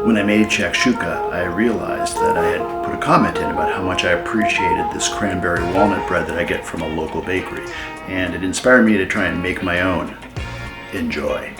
When I made Shakshouka, I realized that I had put a comment in about how much I appreciated this cranberry walnut bread that I get from a local bakery, and it inspired me to try and make my own. Enjoy.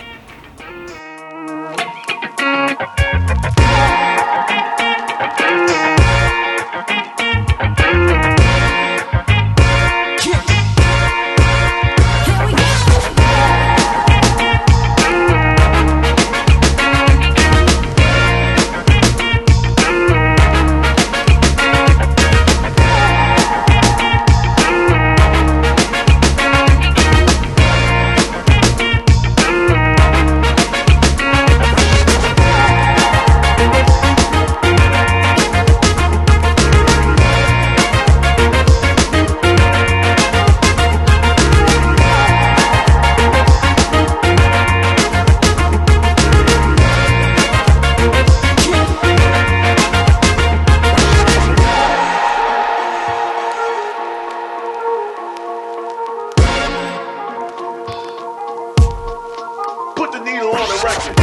Put the needle on the record.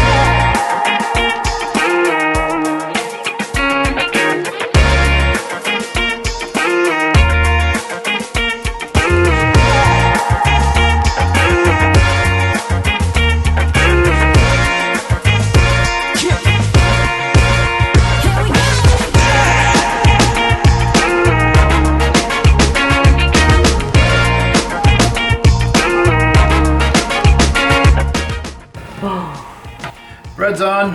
Bread's on.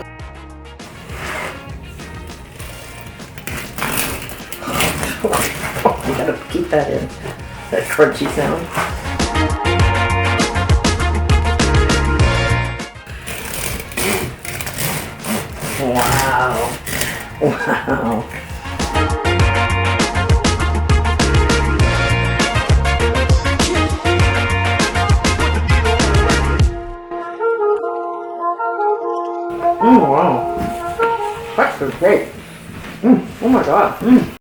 You gotta keep that in. That crunchy sound. Wow. Wow. Wow. That's so great. Oh my god.